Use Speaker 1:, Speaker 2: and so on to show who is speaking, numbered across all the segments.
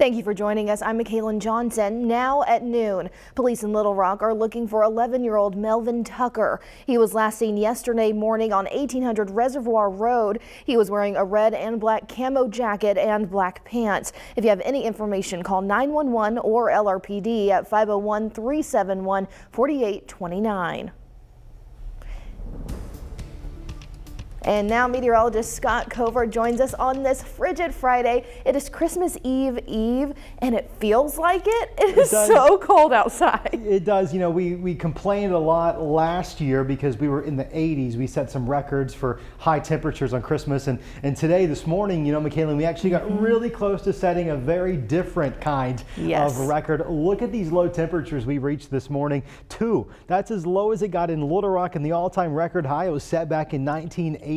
Speaker 1: Thank you for joining us. I'm Mackailyn Johnson. Now at noon, police in Little Rock are looking for 11-year-old Melvin Tucker. He was last seen yesterday morning on 1800 Reservoir Road. He was wearing a red and black camo jacket and black pants. If you have any information, call 911 or LRPD at 501-371-4829. And now meteorologist Scott Covert joins us on this frigid Friday. It is Christmas Eve, and it feels like it. It is so cold outside.
Speaker 2: It does. You know, we complained a lot last year because we were in the 80s. We set some records for high temperatures on Christmas. And today, this morning, you know, Mackailyn, we actually got really close to setting a very different kind of record. Look at these low temperatures we reached this morning. 2. That's as low as it got in Little Rock, and the all-time record high, it was set back in 1989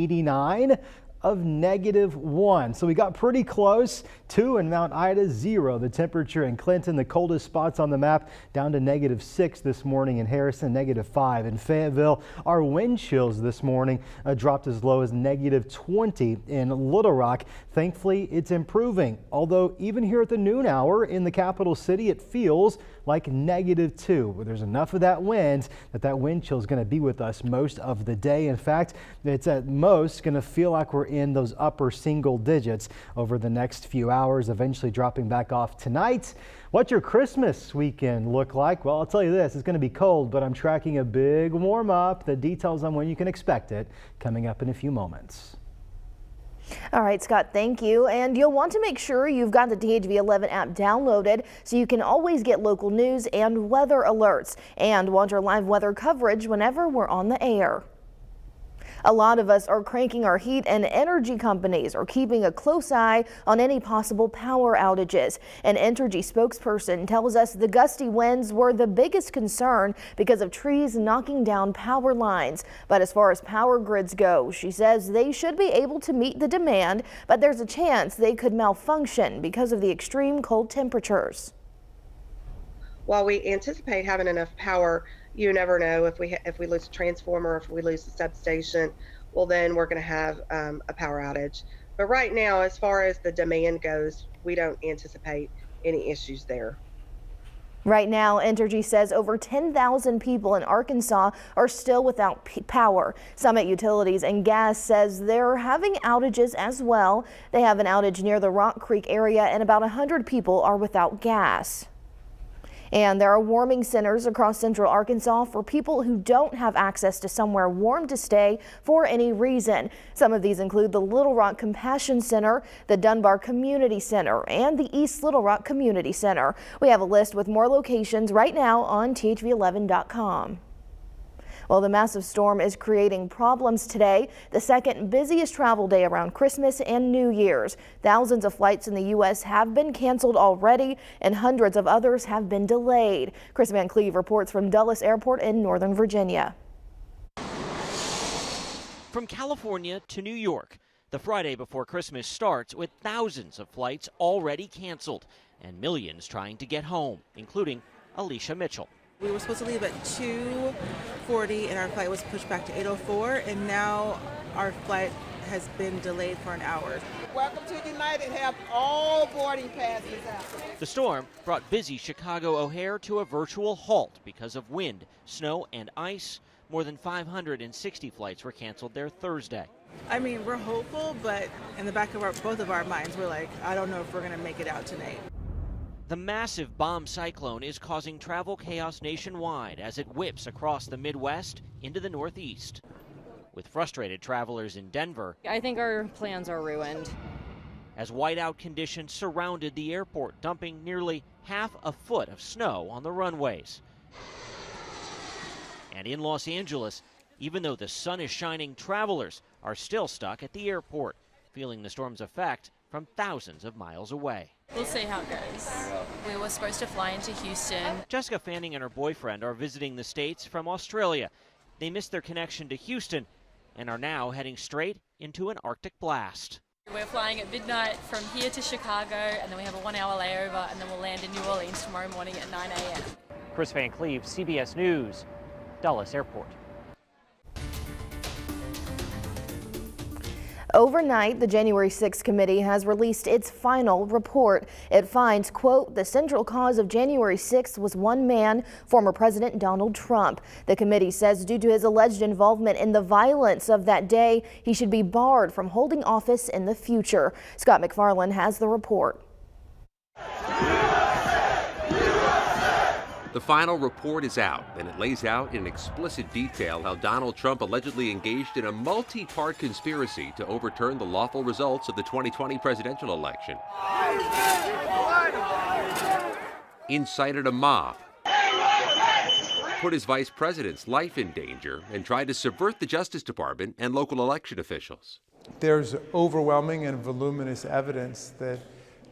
Speaker 2: of -1. So we got pretty close. 2 in Mount Ida, 0. The temperature in Clinton, the coldest spots on the map, down to -6 this morning in Harrison, -5 in Fayetteville. Our wind chills this morning dropped as low as -20 in Little Rock. Thankfully, it's improving. Although even here at the noon hour in the capital city, it feels like -2. But there's enough of that wind that wind chill is going to be with us most of the day. In fact, it's at most going to feel like we're in those upper single digits over the next few hours, eventually dropping back off tonight. What's your Christmas weekend look like? Well, I'll tell you this, it's going to be cold, but I'm tracking a big warm up. The details on when you can expect it coming up in a few moments.
Speaker 1: All right, Scott, thank you. And you'll want to make sure you've got the THV 11 app downloaded so you can always get local news and weather alerts and watch our live weather coverage whenever we're on the air. A lot of us are cranking our heat, and energy companies are keeping a close eye on any possible power outages. An Entergy spokesperson tells us the gusty winds were the biggest concern because of trees knocking down power lines. But as far as power grids go, she says they should be able to meet the demand, but there's a chance they could malfunction because of the extreme cold temperatures.
Speaker 3: While we anticipate having enough power, you never know if we lose a transformer, if we lose the substation, well, then we're going to have a power outage. But right now, as far as the demand goes, we don't anticipate any issues there.
Speaker 1: Right now, Entergy says over 10,000 people in Arkansas are still without power. Summit Utilities and Gas says they're having outages as well. They have an outage near the Rock Creek area, and about 100 people are without gas. And there are warming centers across central Arkansas for people who don't have access to somewhere warm to stay for any reason. Some of these include the Little Rock Compassion Center, the Dunbar Community Center, and the East Little Rock Community Center. We have a list with more locations right now on THV11.com. Well, the massive storm is creating problems today, the second busiest travel day around Christmas and New Year's. Thousands of flights in the U.S. have been canceled already, and hundreds of others have been delayed. Chris Van Cleve reports from Dulles Airport in Northern Virginia.
Speaker 4: From California to New York, the Friday before Christmas starts with thousands of flights already canceled and millions trying to get home, including Alicia Mitchell.
Speaker 5: We were supposed to leave at 2:40 and our flight was pushed back to 8:04, and now our flight has been delayed for an hour.
Speaker 6: Welcome to United. Have all boarding passes out.
Speaker 4: The storm brought busy Chicago O'Hare to a virtual halt because of wind, snow, and ice. More than 560 flights were canceled there Thursday.
Speaker 5: I mean, we're hopeful, but in the back of both of our minds, we're like, I don't know if we're going to make it out tonight.
Speaker 4: The massive bomb cyclone is causing travel chaos nationwide as it whips across the Midwest into the Northeast. With frustrated travelers in Denver,
Speaker 7: I think our plans are ruined.
Speaker 4: As whiteout conditions surrounded the airport, dumping nearly half a foot of snow on the runways. And in Los Angeles, even though the sun is shining, travelers are still stuck at the airport, feeling the storm's effect from thousands of miles away.
Speaker 7: We'll see how it goes. We were supposed to fly into Houston.
Speaker 4: Jessica Fanning and her boyfriend are visiting the States from Australia. They missed their connection to Houston and are now heading straight into an Arctic blast.
Speaker 7: We're flying at midnight from here to Chicago, and then we have a 1-hour layover, and then we'll land in New Orleans tomorrow morning at 9 a.m.
Speaker 4: Chris Van Cleve, CBS News, Dulles Airport.
Speaker 1: Overnight, the January 6th committee has released its final report. It finds, quote, the central cause of January 6th was one man, former President Donald Trump. The committee says due to his alleged involvement in the violence of that day, he should be barred from holding office in the future. Scott McFarland has the report.
Speaker 8: The final report is out, and it lays out in explicit detail how Donald Trump allegedly engaged in a multi-part conspiracy to overturn the lawful results of the 2020 presidential election. Incited a mob, put his vice president's life in danger, and tried to subvert the Justice Department and local election officials.
Speaker 9: There's overwhelming and voluminous evidence that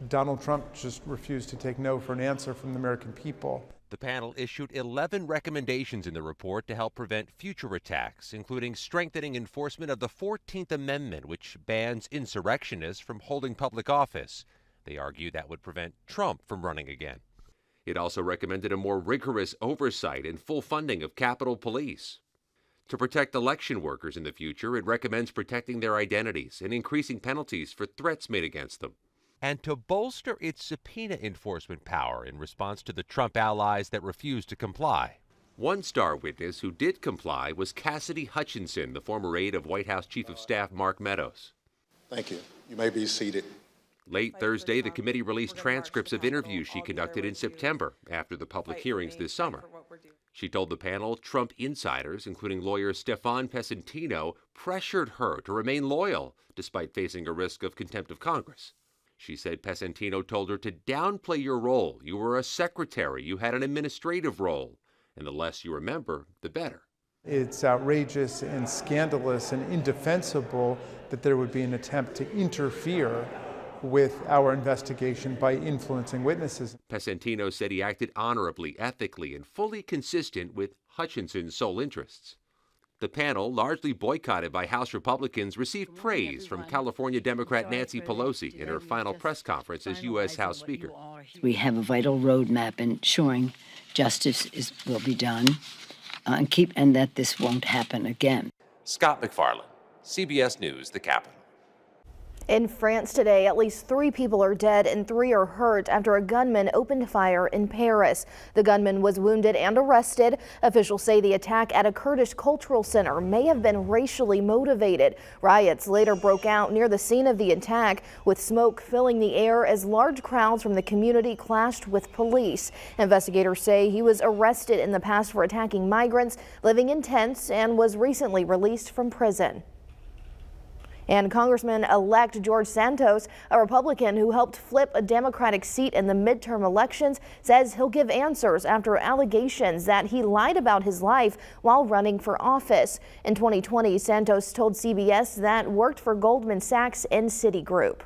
Speaker 9: Donald Trump just refused to take no for an answer from the American people.
Speaker 8: The panel issued 11 recommendations in the report to help prevent future attacks, including strengthening enforcement of the 14th Amendment, which bans insurrectionists from holding public office. They argue that would prevent Trump from running again. It also recommended a more rigorous oversight and full funding of Capitol Police. To protect election workers in the future, it recommends protecting their identities and increasing penalties for threats made against them. And to bolster its subpoena enforcement power in response to the Trump allies that refused to comply. One star witness who did comply was Cassidy Hutchinson, the former aide of White House Chief of Staff Mark Meadows.
Speaker 10: Thank you. You may be seated.
Speaker 8: Late Thursday, the committee released transcripts of interviews she conducted in September after the public hearings this summer. She told the panel Trump insiders, including lawyer Stefan Pesentino, pressured her to remain loyal despite facing a risk of contempt of Congress. She said Pesentino told her to downplay your role. You were a secretary. You had an administrative role. And the less you remember, the better.
Speaker 9: It's outrageous and scandalous and indefensible that there would be an attempt to interfere with our investigation by influencing witnesses.
Speaker 8: Pesentino said he acted honorably, ethically, and fully consistent with Hutchinson's sole interests. The panel, largely boycotted by House Republicans, received praise from California Democrat Nancy Pelosi in her final press conference as U.S. House Speaker.
Speaker 11: We have a vital roadmap ensuring justice will be done and that this won't happen again.
Speaker 8: Scott McFarland, CBS News, the Capitol.
Speaker 1: In France today, at least 3 people are dead and 3 are hurt after a gunman opened fire in Paris. The gunman was wounded and arrested. Officials say the attack at a Kurdish cultural center may have been racially motivated. Riots later broke out near the scene of the attack, with smoke filling the air as large crowds from the community clashed with police. Investigators say he was arrested in the past for attacking migrants living in tents and was recently released from prison. And Congressman-elect George Santos, a Republican who helped flip a Democratic seat in the midterm elections, says he'll give answers after allegations that he lied about his life while running for office. In 2020, Santos told CBS that worked for Goldman Sachs and Citigroup.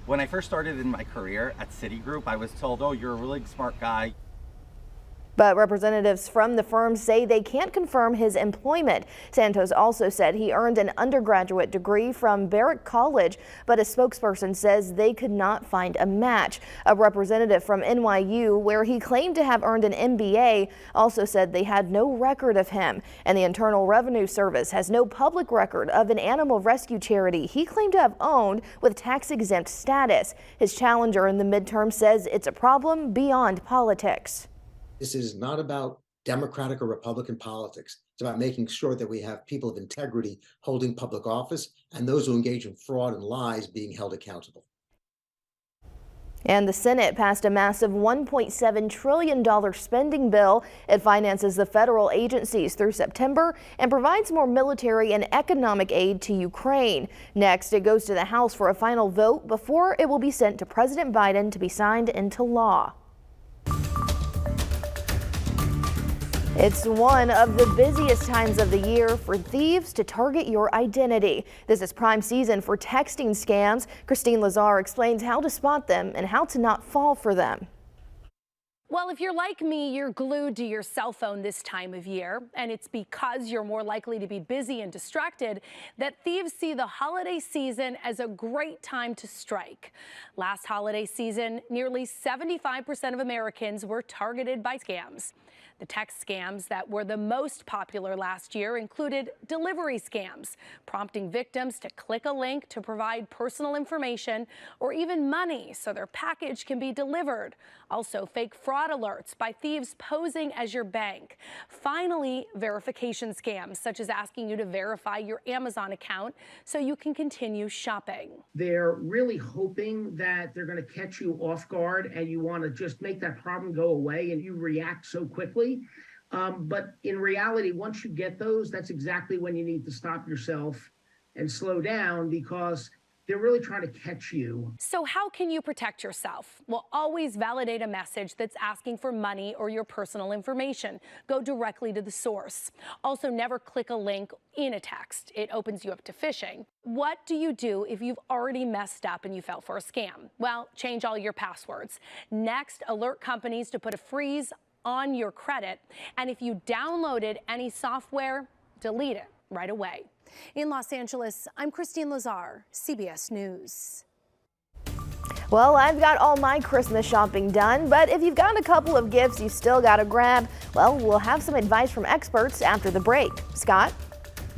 Speaker 12: When I first started in my career at Citigroup, I was told, oh, you're a really smart guy.
Speaker 1: But representatives from the firm say they can't confirm his employment. Santos also said he earned an undergraduate degree from Barrack College, but a spokesperson says they could not find a match. A representative from NYU, where he claimed to have earned an MBA, also said they had no record of him. And the Internal Revenue Service has no public record of an animal rescue charity he claimed to have owned with tax-exempt status. His challenger in the midterm says it's a problem beyond politics.
Speaker 13: This is not about Democratic or Republican politics. It's about making sure that we have people of integrity holding public office and those who engage in fraud and lies being held accountable.
Speaker 1: And the Senate passed a massive $1.7 trillion spending bill. It finances the federal agencies through September and provides more military and economic aid to Ukraine. Next, it goes to the House for a final vote before it will be sent to President Biden to be signed into law. It's one of the busiest times of the year for thieves to target your identity. This is prime season for texting scams. Christine Lazar explains how to spot them and how to not fall for them.
Speaker 14: Well, if you're like me, you're glued to your cell phone this time of year, and it's because you're more likely to be busy and distracted that thieves see the holiday season as a great time to strike. Last holiday season, nearly 75% of Americans were targeted by scams. The text scams that were the most popular last year included delivery scams, prompting victims to click a link to provide personal information or even money so their package can be delivered. Also, fake fraud alerts by thieves posing as your bank. Finally, verification scams, such as asking you to verify your Amazon account so you can continue shopping.
Speaker 15: They're really hoping that they're going to catch you off guard and you want to just make that problem go away and you react so quickly. But in reality, once you get those, that's exactly when you need to stop yourself and slow down, because they're really trying to catch you.
Speaker 14: So how can you protect yourself? Well, always validate a message that's asking for money or your personal information. Go directly to the source. Also, never click a link in a text. It opens you up to phishing. What do you do if you've already messed up and you fell for a scam? Well, change all your passwords. Next, alert companies to put a freeze on your credit. And if you downloaded any software, delete it right away. In Los Angeles, I'm Christine Lazar, CBS News.
Speaker 1: Well, I've got all my Christmas shopping done, but if you've got a couple of gifts you still got to grab, well, we'll have some advice from experts after the break. Scott?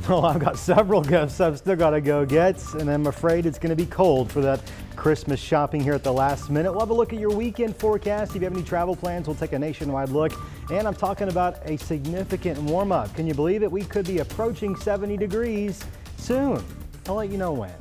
Speaker 2: Well, I've got several gifts I've still got to go get, and I'm afraid it's going to be cold for that Christmas shopping here at the last minute. We'll have a look at your weekend forecast. If you have any travel plans, we'll take a nationwide look. And I'm talking about a significant warm-up. Can you believe it? We could be approaching 70 degrees soon. I'll let you know when.